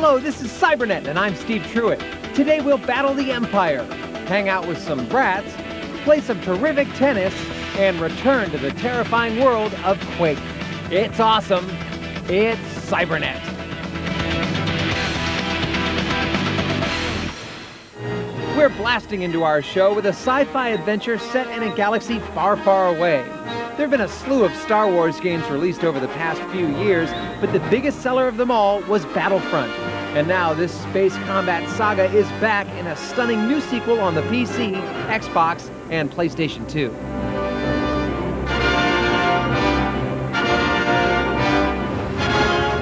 Hello, this is Cybernet, and I'm Steve Truitt. Today we'll battle the Empire, hang out with some brats, play some terrific tennis, and return to the terrifying world of Quake. It's awesome. It's Cybernet. We're blasting into our show with a sci-fi adventure set in a galaxy far, far away. There have been a slew of Star Wars games released over the past few years, but the biggest seller of them all was Battlefront. And now this space combat saga is back in a stunning new sequel on the PC, Xbox, and PlayStation 2.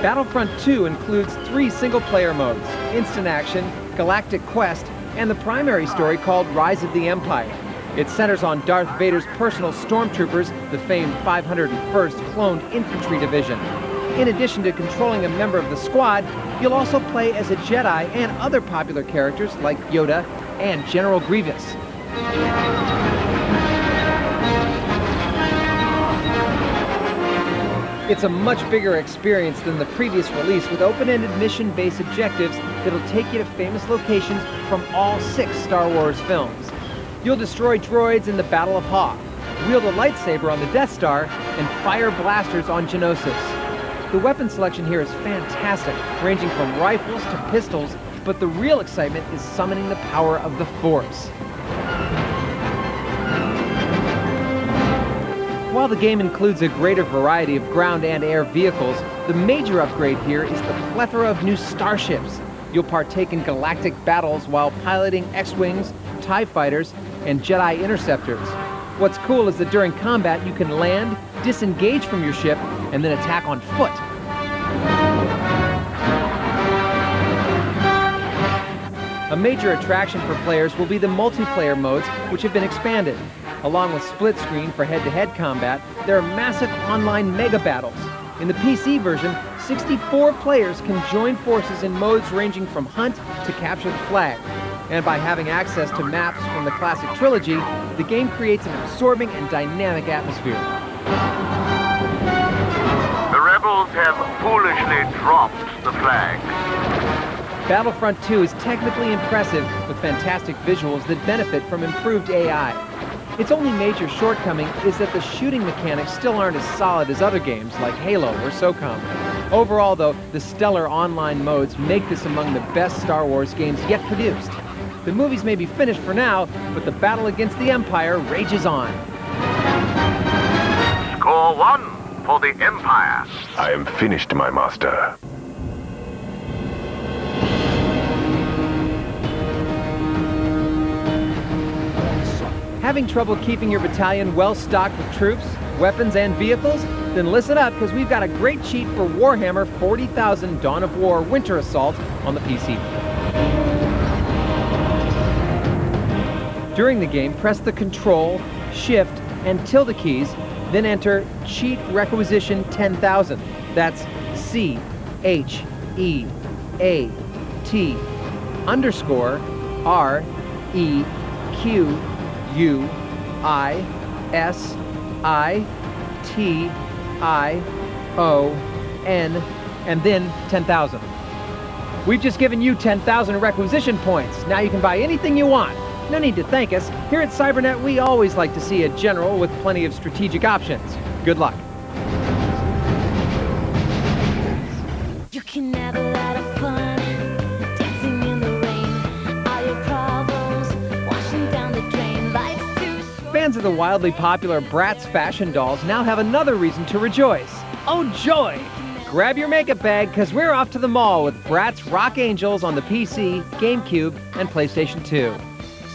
Battlefront 2 includes 3 single-player modes: Instant Action, Galactic Quest, and the primary story called Rise of the Empire. It centers on Darth Vader's personal stormtroopers, the famed 501st Cloned Infantry Division. In addition to controlling a member of the squad, you'll also play as a Jedi and other popular characters like Yoda and General Grievous. It's a much bigger experience than the previous release, with open-ended mission-based objectives that'll take you to famous locations from all 6 Star Wars films. You'll destroy droids in the Battle of Hoth, wield a lightsaber on the Death Star, and fire blasters on Geonosis. The weapon selection here is fantastic, ranging from rifles to pistols, but the real excitement is summoning the power of the Force. While the game includes a greater variety of ground and air vehicles, the major upgrade here is the plethora of new starships. You'll partake in galactic battles while piloting X-Wings, TIE Fighters, and Jedi Interceptors. What's cool is that during combat you can land, disengage from your ship, and then attack on foot. A major attraction for players will be the multiplayer modes, which have been expanded. Along with split screen for head-to-head combat, there are massive online mega battles. In the PC version, 64 players can join forces in modes ranging from hunt to capture the flag. And by having access to maps from the classic trilogy, the game creates an absorbing and dynamic atmosphere. The rebels have foolishly dropped the flag. Battlefront 2 is technically impressive, with fantastic visuals that benefit from improved AI. Its only major shortcoming is that the shooting mechanics still aren't as solid as other games like Halo or SOCOM. Overall, though, the stellar online modes make this among the best Star Wars games yet produced. The movies may be finished for now, but the battle against the Empire rages on. Score 1 for the Empire. I am finished, my master. Having trouble keeping your battalion well-stocked with troops, weapons, and vehicles? Then listen up, because we've got a great cheat for Warhammer 40,000 Dawn of War Winter Assault on the PC. During the game, press the Control, Shift, and tilde keys, then enter Cheat Requisition 10,000. That's CHE_REQUISITION, and then 10,000. We've just given you 10,000 requisition points. Now you can buy anything you want. No need to thank us. Here at Cybernet, we always like to see a general with plenty of strategic options. Good luck. You can have a lot of fun dancing in the rain. All your problems washing down the drain. Life's too short. Fans of the wildly popular Bratz fashion dolls now have another reason to rejoice. Oh joy! Grab your makeup bag, because we're off to the mall with Bratz Rock Angelz on the PC, GameCube, and PlayStation 2.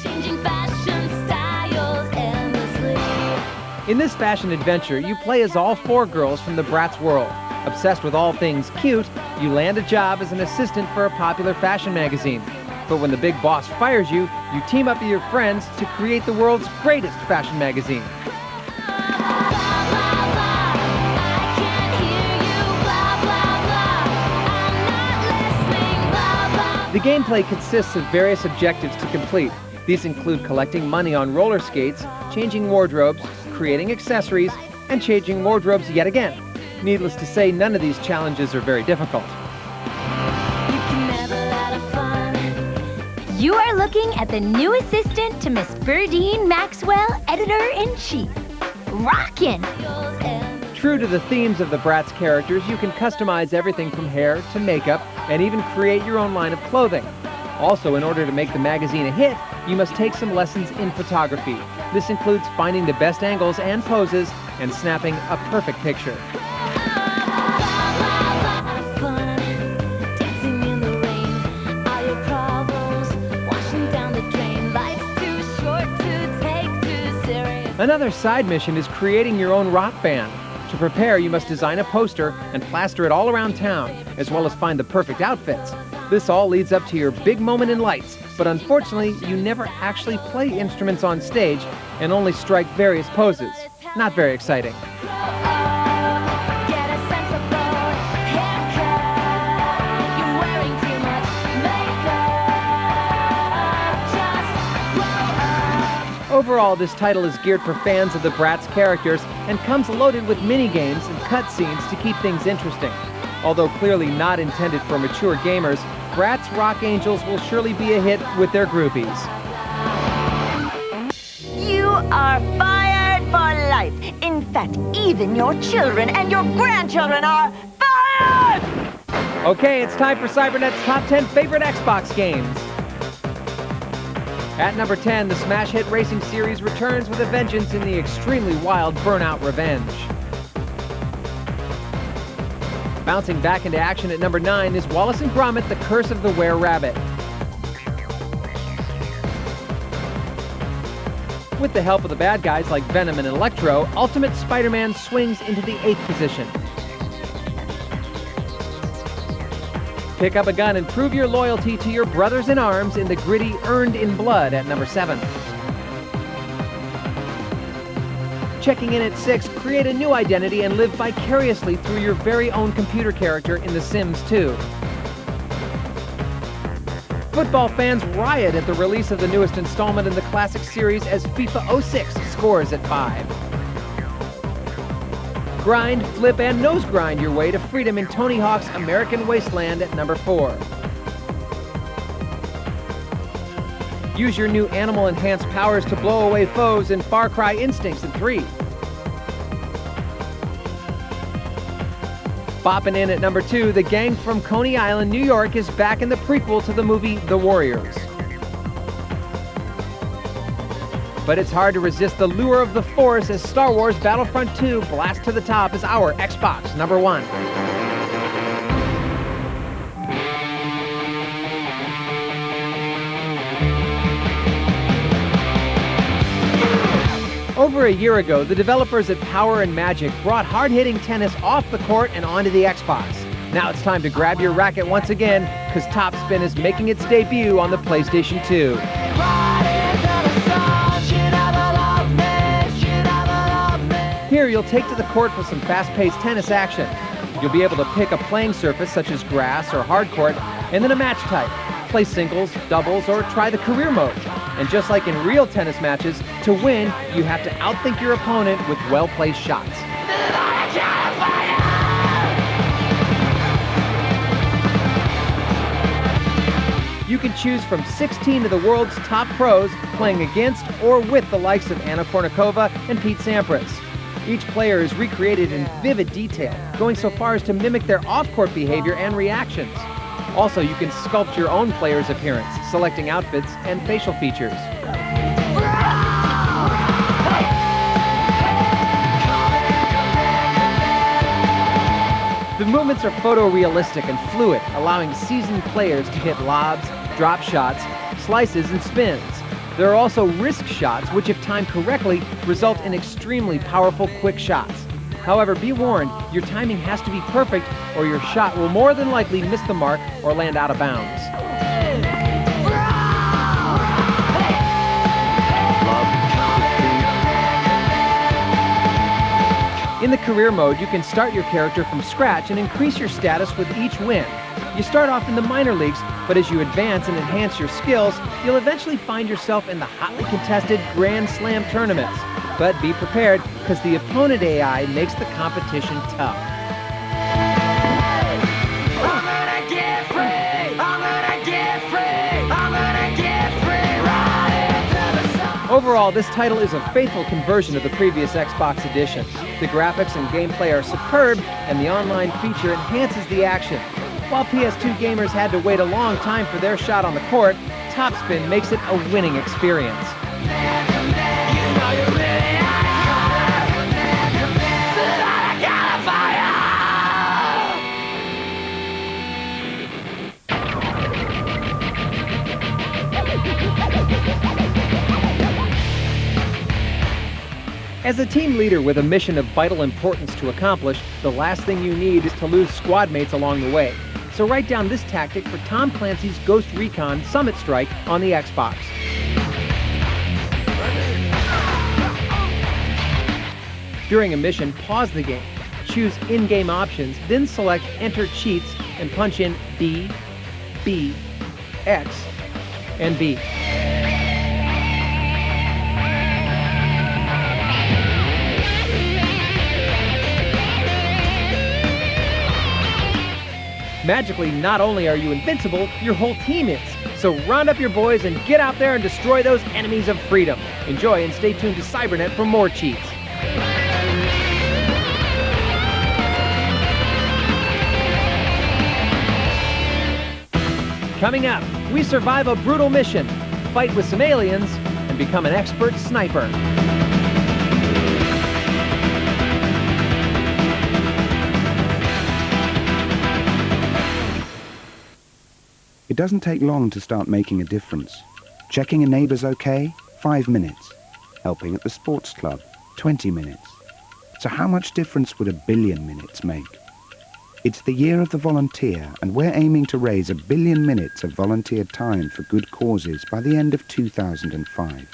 Changing fashion styles endlessly. In this fashion adventure, you play as all 4 girls from the Bratz world. Obsessed with all things cute, you land a job as an assistant for a popular fashion magazine. But when the big boss fires you, you team up with your friends to create the world's greatest fashion magazine. The gameplay consists of various objectives to complete. These include collecting money on roller skates, changing wardrobes, creating accessories, and changing wardrobes yet again. Needless to say, none of these challenges are very difficult. You can You are looking at the new assistant to Miss Berdine Maxwell, Editor-in-Chief. Rockin'! True to the themes of the Bratz characters, you can customize everything from hair to makeup and even create your own line of clothing. Also, in order to make the magazine a hit, you must take some lessons in photography. This includes finding the best angles and poses and snapping a perfect picture. Another side mission is creating your own rock band. To prepare, you must design a poster and plaster it all around town, as well as find the perfect outfits. This all leads up to your big moment in lights, but unfortunately, you never actually play instruments on stage and only strike various poses. Not very exciting. Overall, this title is geared for fans of the Bratz characters and comes loaded with mini-games and cutscenes to keep things interesting. Although clearly not intended for mature gamers, Bratz Rock Angelz will surely be a hit with their groupies. You are fired for life. In fact, even your children and your grandchildren are fired! Okay, it's time for Cybernet's top 10 favorite Xbox games. At number 10, the smash hit racing series returns with a vengeance in the extremely wild Burnout Revenge. Bouncing back into action at number 9 is Wallace & Gromit: The Curse of the Were-Rabbit. With the help of the bad guys like Venom and Electro, Ultimate Spider-Man swings into the 8th position. Pick up a gun and prove your loyalty to your brothers in arms in the gritty Earned in Blood at number 7. Checking in at 6, create a new identity and live vicariously through your very own computer character in The Sims 2. Football fans riot at the release of the newest installment in the classic series as FIFA 06 scores at 5. Grind, flip, and nose grind your way to freedom in Tony Hawk's American Wasteland at number 4. Use your new animal-enhanced powers to blow away foes in Far Cry Instincts at 3. Bopping in at number 2, the gang from Coney Island, New York is back in the prequel to the movie The Warriors. But it's hard to resist the lure of the Force as Star Wars Battlefront 2 blasts to the top as our Xbox number 1. Over a year ago, the developers at Power and Magic brought hard-hitting tennis off the court and onto the Xbox. Now it's time to grab your racket once again, because Top Spin is making its debut on the PlayStation 2. Here, you'll take to the court for some fast-paced tennis action. You'll be able to pick a playing surface such as grass or hard court, and then a match type. Play singles, doubles, or try the career mode. And just like in real tennis matches, to win, you have to outthink your opponent with well-placed shots. You can choose from 16 of the world's top pros playing against or with the likes of Anna Kournikova and Pete Sampras. Each player is recreated in vivid detail, going so far as to mimic their off-court behavior and reactions. Also, you can sculpt your own player's appearance, selecting outfits and facial features. The movements are photorealistic and fluid, allowing seasoned players to hit lobs, drop shots, slices, and spins. There are also risk shots, which if timed correctly, result in extremely powerful quick shots. However, be warned, your timing has to be perfect or your shot will more than likely miss the mark or land out of bounds. In the career mode, you can start your character from scratch and increase your status with each win. You start off in the minor leagues, but as you advance and enhance your skills, you'll eventually find yourself in the hotly contested Grand Slam tournaments. But be prepared, because the opponent AI makes the competition tough. I'm gonna get free! I'm gonna get free! I'm gonna get Overall, this title is a faithful conversion of the previous Xbox edition. The graphics and gameplay are superb, and the online feature enhances the action. While PS2 gamers had to wait a long time for their shot on the court, Topspin makes it a winning experience. As a team leader with a mission of vital importance to accomplish, the last thing you need is to lose squad mates along the way. So write down this tactic for Tom Clancy's Ghost Recon Summit Strike on the Xbox. During a mission, pause the game, choose in-game options, then select Enter Cheats and punch in B, B, X, and B. Magically, not only are you invincible, your whole team is. So round up your boys and get out there and destroy those enemies of freedom. Enjoy and stay tuned to Cybernet for more cheats. Coming up, we survive a brutal mission, fight with some aliens, and become an expert sniper. It doesn't take long to start making a difference. Checking a neighbor's okay? 5 minutes. Helping at the sports club? 20 minutes. So how much difference would 1 billion minutes make? It's the year of the volunteer, and we're aiming to raise 1 billion minutes of volunteer time for good causes by the end of 2005.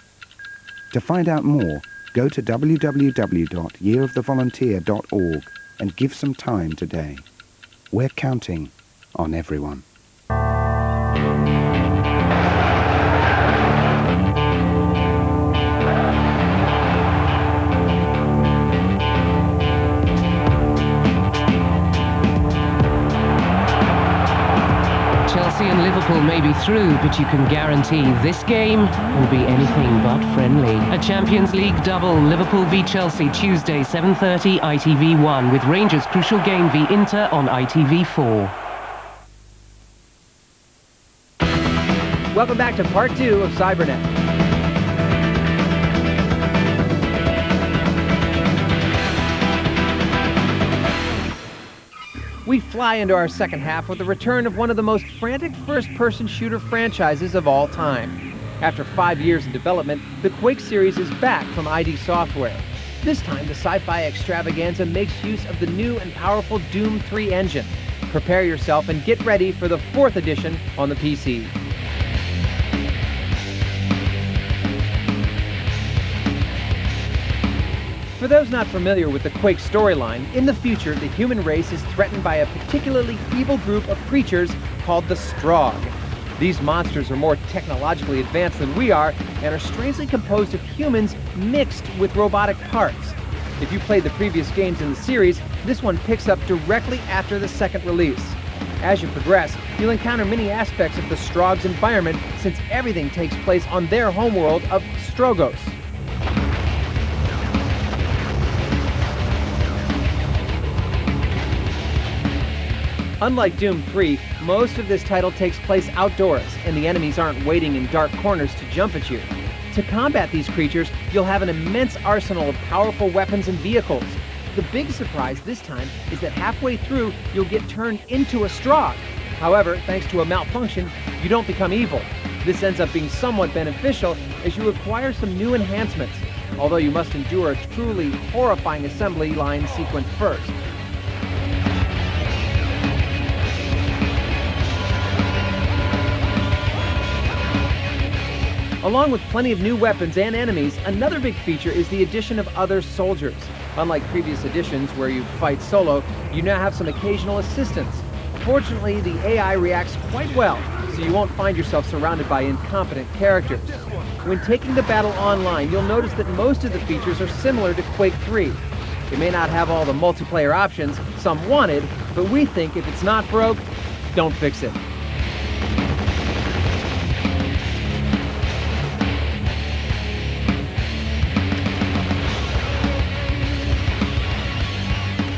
To find out more, go to www.yearofthevolunteer.org and give some time today. We're counting on everyone. Chelsea and Liverpool may be through, but you can guarantee this game will be anything but friendly. A Champions League double, Liverpool v Chelsea, Tuesday 7:30 ITV1, with Rangers' crucial game v Inter on ITV4. Welcome back to part 2 of Cybernet. We fly into our second half with the return of one of the most frantic first-person shooter franchises of all time. After 5 years in development, the Quake series is back from ID Software. This time, the sci-fi extravaganza makes use of the new and powerful Doom 3 engine. Prepare yourself and get ready for the 4th edition on the PC. For those not familiar with the Quake storyline, in the future, the human race is threatened by a particularly evil group of creatures called the Strogg. These monsters are more technologically advanced than we are, and are strangely composed of humans mixed with robotic parts. If you played the previous games in the series, this one picks up directly after the second release. As you progress, you'll encounter many aspects of the Strogg's environment, since everything takes place on their homeworld of Strogos. Unlike Doom 3, most of this title takes place outdoors, and the enemies aren't waiting in dark corners to jump at you. To combat these creatures, you'll have an immense arsenal of powerful weapons and vehicles. The big surprise this time is that halfway through, you'll get turned into a Strogg. However, thanks to a malfunction, you don't become evil. This ends up being somewhat beneficial as you acquire some new enhancements, although you must endure a truly horrifying assembly line sequence first. Along with plenty of new weapons and enemies, another big feature is the addition of other soldiers. Unlike previous editions where you fight solo, you now have some occasional assistance. Fortunately, the AI reacts quite well, so you won't find yourself surrounded by incompetent characters. When taking the battle online, you'll notice that most of the features are similar to Quake 3. It may not have all the multiplayer options some wanted, but we think if it's not broke, don't fix it.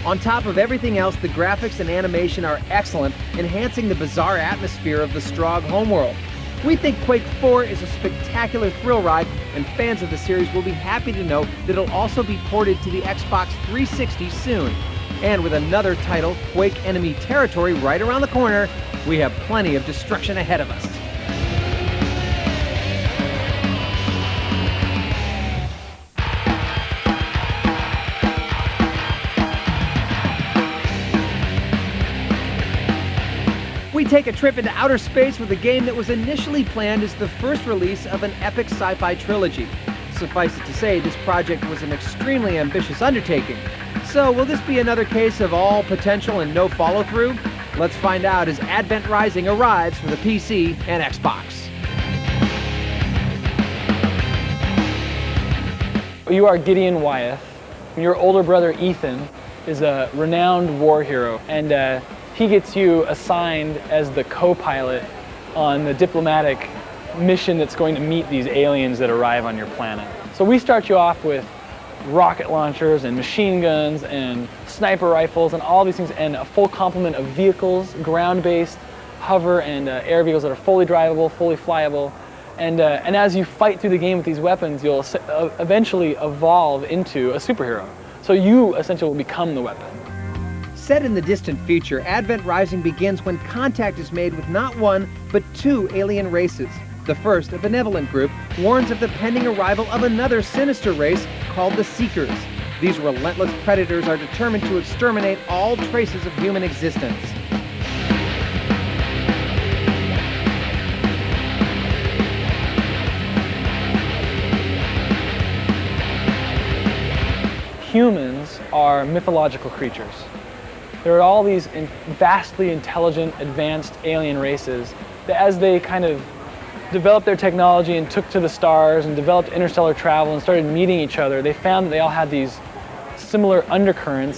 On top of everything else, the graphics and animation are excellent, enhancing the bizarre atmosphere of the Strogg homeworld. We think Quake 4 is a spectacular thrill ride, and fans of the series will be happy to know that it'll also be ported to the Xbox 360 soon. And with another title, Quake Enemy Territory, right around the corner, we have plenty of destruction ahead of us. We take a trip into outer space with a game that was initially planned as the first release of an epic sci-fi trilogy. Suffice it to say, this project was an extremely ambitious undertaking. So will this be another case of all potential and no follow-through? Let's find out as Advent Rising arrives for the PC and Xbox. You are Gideon Wyeth. Your older brother Ethan is a renowned war hero, and he gets you assigned as the co-pilot on the diplomatic mission that's going to meet these aliens that arrive on your planet. So we start you off with rocket launchers and machine guns and sniper rifles and all these things, and a full complement of vehicles, ground-based, hover, and air vehicles that are fully drivable, fully flyable. And as you fight through the game with these weapons, you'll eventually evolve into a superhero. So you essentially will become the weapon. Set in the distant future, Advent Rising begins when contact is made with not one, but two alien races. The first, a benevolent group, warns of the pending arrival of another sinister race called the Seekers. These relentless predators are determined to exterminate all traces of human existence. Humans are mythological creatures. There are all these vastly intelligent, advanced alien races that as they kind of developed their technology and took to the stars and developed interstellar travel and started meeting each other, they found that they all had these similar undercurrent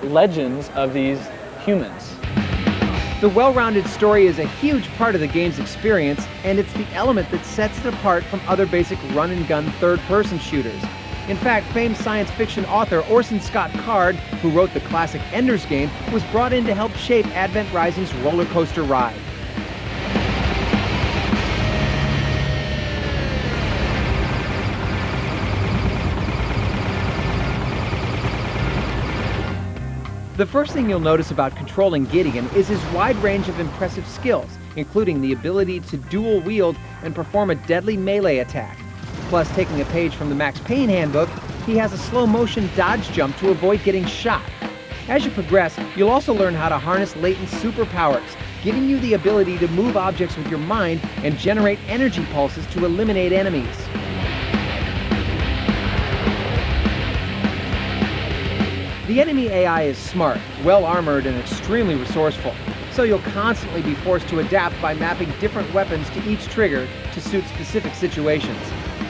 legends of these humans. The well-rounded story is a huge part of the game's experience, and it's the element that sets it apart from other basic run-and-gun third-person shooters. In fact, famed science fiction author Orson Scott Card, who wrote the classic Ender's Game, was brought in to help shape Advent Rising's roller coaster ride. The first thing you'll notice about controlling Gideon is his wide range of impressive skills, including the ability to dual wield and perform a deadly melee attack. Plus, taking a page from the Max Payne handbook, he has a slow-motion dodge jump to avoid getting shot. As you progress, you'll also learn how to harness latent superpowers, giving you the ability to move objects with your mind and generate energy pulses to eliminate enemies. The enemy AI is smart, well-armored, and extremely resourceful, so you'll constantly be forced to adapt by mapping different weapons to each trigger to suit specific situations.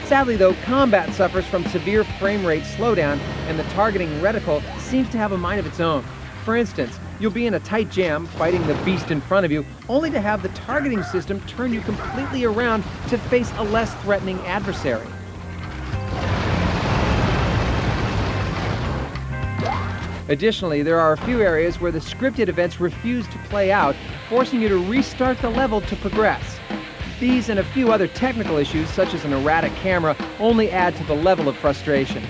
Sadly though, combat suffers from severe frame rate slowdown, and the targeting reticle seems to have a mind of its own. For instance, you'll be in a tight jam fighting the beast in front of you, only to have the targeting system turn you completely around to face a less threatening adversary. Additionally, there are a few areas where the scripted events refuse to play out, forcing you to restart the level to progress. These and a few other technical issues, such as an erratic camera, only add to the level of frustration.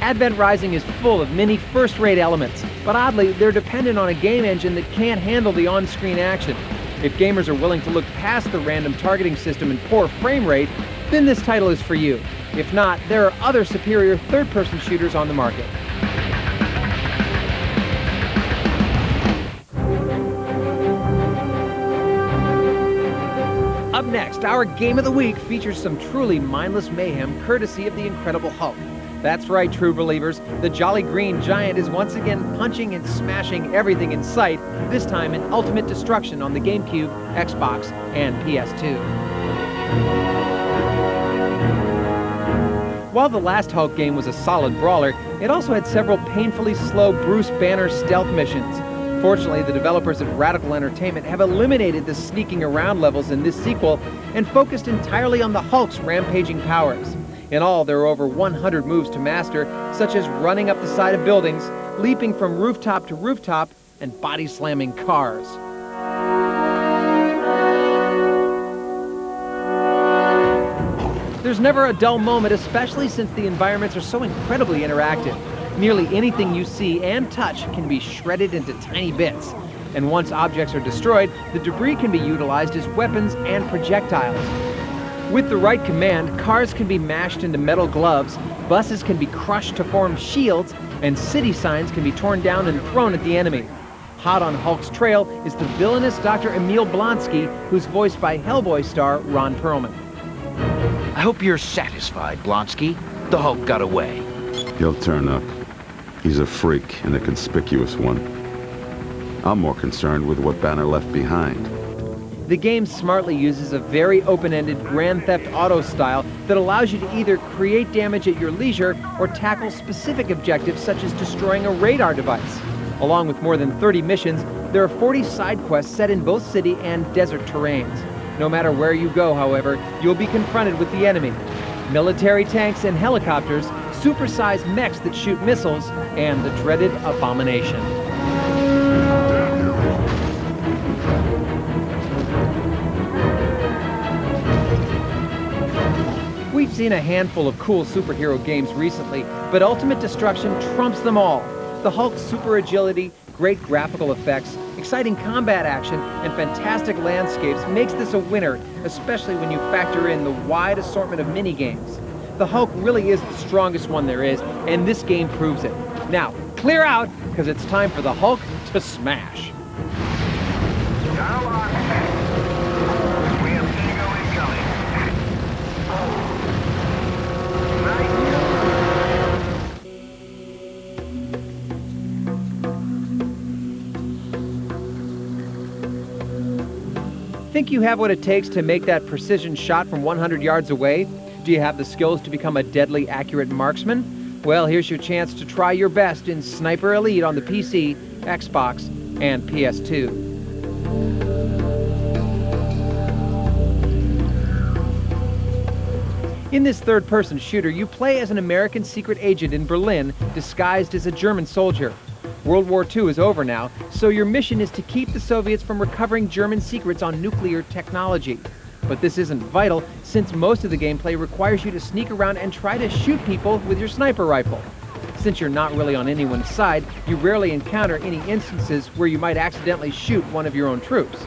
Advent Rising is full of many first-rate elements, but oddly, they're dependent on a game engine that can't handle the on-screen action. If gamers are willing to look past the random targeting system and poor frame rate, then this title is for you. If not, there are other superior third-person shooters on the market. Up next, our Game of the Week features some truly mindless mayhem courtesy of the Incredible Hulk. That's right, true believers, the Jolly Green Giant is once again punching and smashing everything in sight, this time in ultimate destruction on the GameCube, Xbox, and PS2. While the last Hulk game was a solid brawler, it also had several painfully slow Bruce Banner stealth missions. Fortunately, the developers at Radical Entertainment have eliminated the sneaking around levels in this sequel and focused entirely on the Hulk's rampaging powers. In all, there are over 100 moves to master, such as running up the side of buildings, leaping from rooftop to rooftop, and body slamming cars. There's never a dull moment, especially since the environments are so incredibly interactive. Nearly anything you see and touch can be shredded into tiny bits. And once objects are destroyed, the debris can be utilized as weapons and projectiles. With the right command, cars can be mashed into metal gloves, buses can be crushed to form shields, and city signs can be torn down and thrown at the enemy. Hot on Hulk's trail is the villainous Dr. Emil Blonsky, who's voiced by Hellboy star Ron Perlman. I hope you're satisfied, Blonsky. The Hulk got away. He'll turn up. He's a freak and a conspicuous one. I'm more concerned with what Banner left behind. The game smartly uses a very open-ended Grand Theft Auto style that allows you to either create damage at your leisure or tackle specific objectives such as destroying a radar device. Along with more than 30 missions, there are 40 side quests set in both city and desert terrains. No matter where you go, however, you'll be confronted with the enemy. Military tanks and helicopters, supersized mechs that shoot missiles, and the dreaded Abomination. We've seen a handful of cool superhero games recently, but Ultimate Destruction trumps them all. The Hulk's super agility, great graphical effects, exciting combat action, and fantastic landscapes makes this a winner, especially when you factor in the wide assortment of minigames. The Hulk really is the strongest one there is, and this game proves it. Now, clear out, because it's time for the Hulk to smash. We have Ego incoming. Think you have what it takes to make that precision shot from 100 yards away? Do you have the skills to become a deadly accurate marksman? Well, here's your chance to try your best in Sniper Elite on the PC, Xbox, and PS2. In this third-person shooter, you play as an American secret agent in Berlin, disguised as a German soldier. World War II is over now, so your mission is to keep the Soviets from recovering German secrets on nuclear technology. But this isn't vital, since most of the gameplay requires you to sneak around and try to shoot people with your sniper rifle. Since you're not really on anyone's side, you rarely encounter any instances where you might accidentally shoot one of your own troops.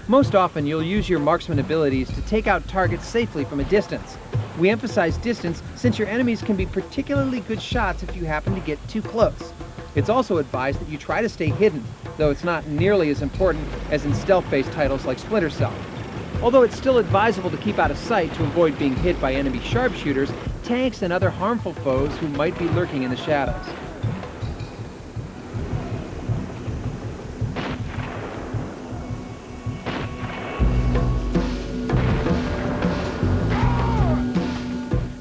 Most often, you'll use your marksman abilities to take out targets safely from a distance. We emphasize distance since your enemies can be particularly good shots if you happen to get too close. It's also advised that you try to stay hidden, though it's not nearly as important as in stealth-based titles like Splinter Cell. Although it's still advisable to keep out of sight to avoid being hit by enemy sharpshooters, tanks, and other harmful foes who might be lurking in the shadows.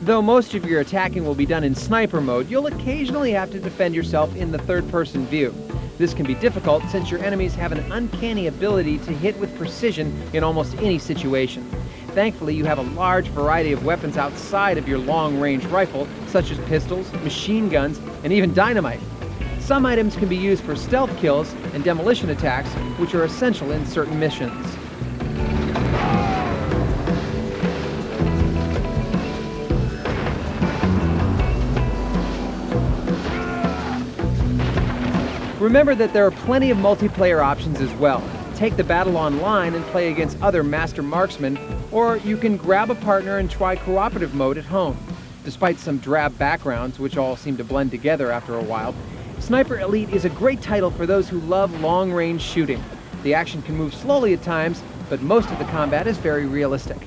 Though most of your attacking will be done in sniper mode, you'll occasionally have to defend yourself in the third-person view. This can be difficult since your enemies have an uncanny ability to hit with precision in almost any situation. Thankfully, you have a large variety of weapons outside of your long-range rifle, such as pistols, machine guns, and even dynamite. Some items can be used for stealth kills and demolition attacks, which are essential in certain missions. Remember that there are plenty of multiplayer options as well. Take the battle online and play against other master marksmen, or you can grab a partner and try cooperative mode at home. Despite some drab backgrounds, which all seem to blend together after a while, Sniper Elite is a great title for those who love long-range shooting. The action can move slowly at times, but most of the combat is very realistic.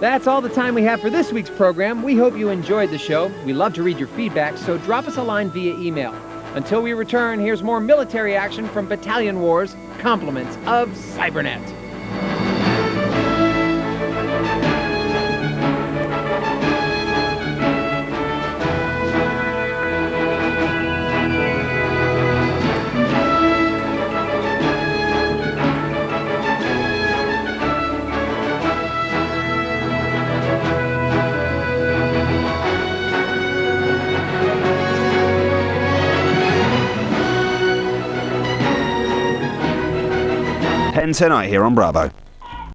That's all the time we have for this week's program. We hope you enjoyed the show. We love to read your feedback, so drop us a line via email. Until we return, here's more military action from Battalion Wars, compliments of Cybernet. 10 tonight here on Bravo.